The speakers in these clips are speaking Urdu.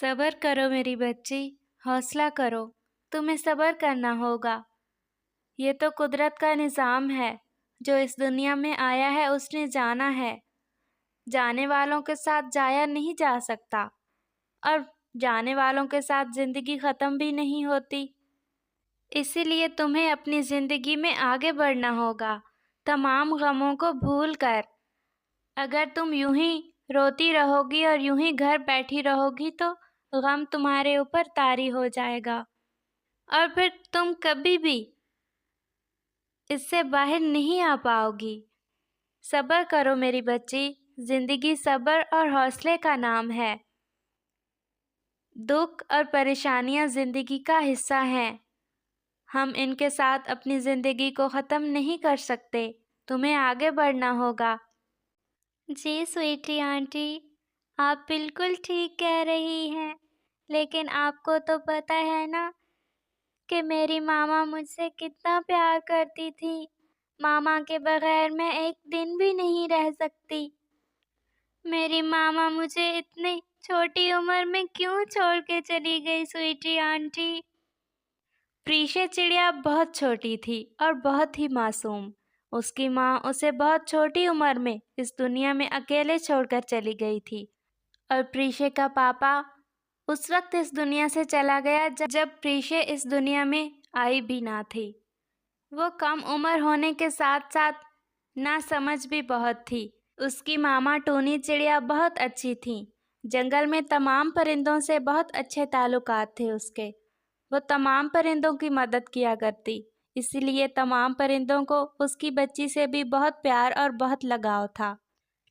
صبر کرو میری بچی، حوصلہ کرو، تمہیں صبر کرنا ہوگا۔ یہ تو قدرت کا نظام ہے، جو اس دنیا میں آیا ہے اس نے جانا ہے۔ جانے والوں کے ساتھ جایا نہیں جا سکتا، اور جانے والوں کے ساتھ زندگی ختم بھی نہیں ہوتی۔ اسی لیے تمہیں اپنی زندگی میں آگے بڑھنا ہوگا، تمام غموں کو بھول کر۔ اگر تم یوں ہی روتی رہو گی اور یوں ہی گھر بیٹھی رہو گی تو غم تمہارے اوپر طاری ہو جائے گا، اور پھر تم کبھی بھی اس سے باہر نہیں آ پاؤ گی۔ صبر کرو میری بچی، زندگی صبر اور حوصلے کا نام ہے۔ دکھ اور پریشانیاں زندگی کا حصہ ہیں، ہم ان کے ساتھ اپنی زندگی کو ختم نہیں کر سکتے۔ تمہیں آگے بڑھنا ہوگا۔ جی سویٹی آنٹی، آپ بالکل ٹھیک کہہ رہی ہیں، لیکن آپ کو تو پتہ ہے نا کہ میری ماما مجھ سے کتنا پیار کرتی تھی۔ ماما کے بغیر میں ایک دن بھی نہیں رہ سکتی۔ میری ماما مجھے اتنی چھوٹی عمر میں کیوں چھوڑ کے چلی گئی سویٹی آنٹی؟ پریشے چڑیا بہت چھوٹی تھی اور بہت ہی معصوم۔ اس کی ماں اسے بہت چھوٹی عمر میں اس دنیا میں اکیلے چھوڑ کر چلی گئی تھی، اور پریشے کا پاپا اس وقت اس دنیا سے چلا گیا جب پریشے اس دنیا میں آئی بھی نہ تھی۔ وہ کم عمر ہونے کے ساتھ ساتھ ناسمجھ بھی بہت تھی۔ اس کی ماما ٹونی چڑیا بہت اچھی تھیں، جنگل میں تمام پرندوں سے بہت اچھے تعلقات تھے اس کے۔ وہ تمام پرندوں کی مدد کیا کرتی، اسی لیے تمام پرندوں کو اس کی بچی سے بھی بہت پیار اور بہت لگاؤ تھا۔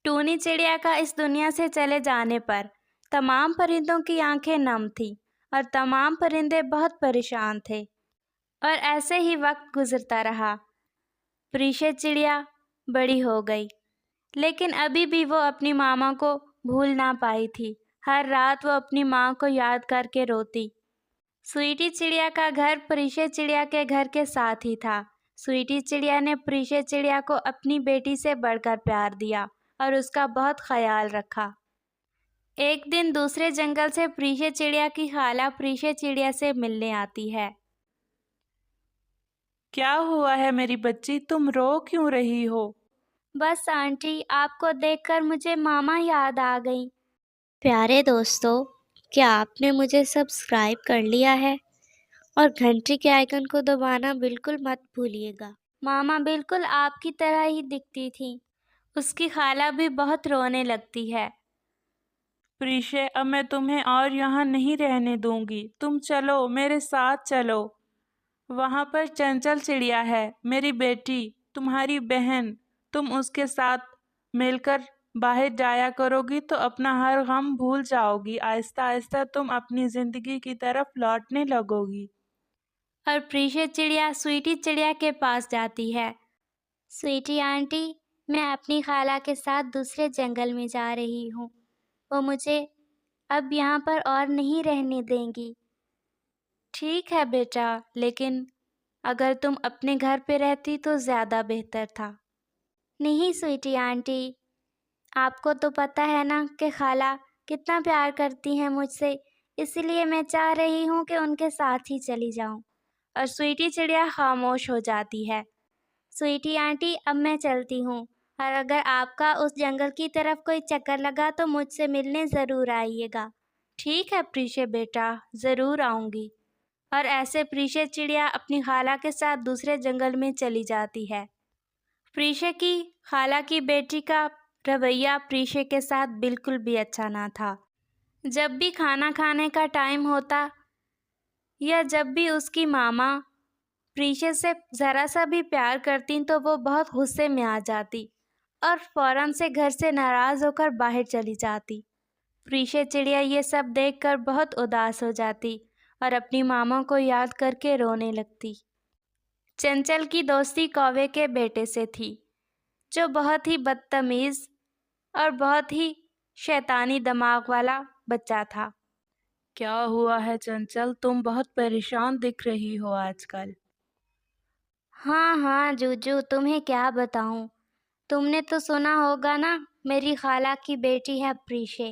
ٹونی چڑیا کا اس دنیا سے چلے جانے پر تمام پرندوں کی آنکھیں نم تھیں اور تمام پرندے بہت پریشان تھے، اور ایسے ہی وقت گزرتا رہا۔ پریشے چڑیا بڑی ہو گئی، لیکن ابھی بھی وہ اپنی ماما کو بھول نہ پائی تھی۔ ہر رات وہ اپنی ماں کو یاد کر کے روتی۔ سویٹی چڑیا کا گھر پریشے چڑیا کے گھر کے ساتھ ہی تھا۔ سویٹی چڑیا نے پریشے چڑیا کو اپنی بیٹی سے بڑھ کر پیار دیا اور اس کا بہت خیال رکھا۔ ایک دن دوسرے جنگل سے پریشے چڑیا کی خالہ پریشے چڑیا سے ملنے آتی ہے۔ کیا ہوا ہے میری بچی، تم رو کیوں رہی ہو؟ بس آنٹی، آپ کو دیکھ کر مجھے ماما یاد آ گئی۔ پیارے دوستو، کیا آپ نے مجھے سبسکرائب کر لیا ہے؟ اور گھنٹی کے آئیکن کو دبانا بالکل مت بھولیے گا۔ ماما بالکل آپ کی طرح ہی دکھتی تھی۔ اس کی خالہ بھی بہت رونے لگتی ہے۔ پریشے، اب میں تمہیں اور یہاں نہیں رہنے دوں گی، تم چلو، میرے ساتھ چلو۔ وہاں پر چنچل چڑیا ہے، میری بیٹی، تمہاری بہن، تم اس کے ساتھ مل کر باہر جایا کرو گی تو اپنا ہر غم بھول جاؤ گی، آہستہ آہستہ تم اپنی زندگی کی طرف لوٹنے لگو گی۔ اور پریشے چڑیا سویٹی چڑیا کے پاس جاتی ہے۔ سویٹی آنٹی، میں اپنی خالہ کے ساتھ دوسرے جنگل میں جا رہی ہوں، وہ مجھے اب یہاں پر اور نہیں رہنے دیں گی۔ ٹھیک ہے بیٹا، لیکن اگر تم اپنے گھر پہ رہتی تو زیادہ بہتر تھا۔ نہیں سویٹی آنٹی، آپ کو تو پتہ ہے نا کہ خالہ کتنا پیار کرتی ہیں مجھ سے، اسی لیے میں چاہ رہی ہوں کہ ان کے ساتھ ہی چلی جاؤں۔ اور سویٹی چڑیا خاموش ہو جاتی ہے۔ سویٹی آنٹی، اب میں چلتی ہوں، اور اگر آپ کا اس جنگل کی طرف کوئی چکر لگا تو مجھ سے ملنے ضرور آئیے گا۔ ٹھیک ہے پریشے بیٹا، ضرور آؤں گی۔ اور ایسے پریشے چڑیا اپنی خالہ کے ساتھ دوسرے جنگل میں چلی جاتی ہے۔ پریشے کی خالہ کی بیٹی کا رویہ پریشے کے ساتھ بالکل بھی اچھا نہ تھا۔ جب بھی کھانا کھانے کا ٹائم ہوتا یا جب بھی اس کی ماما پریشے سے ذرا سا بھی پیار کرتی تو وہ بہت غصے میں آ جاتی اور فوراً سے گھر سے ناراض ہو کر باہر چلی جاتی۔ پریشے چڑیا یہ سب دیکھ کر بہت اداس ہو جاتی اور اپنی ماما کو یاد کر کے رونے لگتی۔ چنچل کی دوستی کوے کے بیٹے سے تھی، جو بہت ہی بدتمیز اور بہت ہی شیطانی دماغ والا بچہ تھا۔ کیا ہوا ہے چنچل، تم بہت پریشان دکھ رہی ہو آج کل۔ ہاں جوجو، تمہیں کیا بتاؤں، تم نے تو سنا ہوگا نا، میری خالہ کی بیٹی ہے پریشے،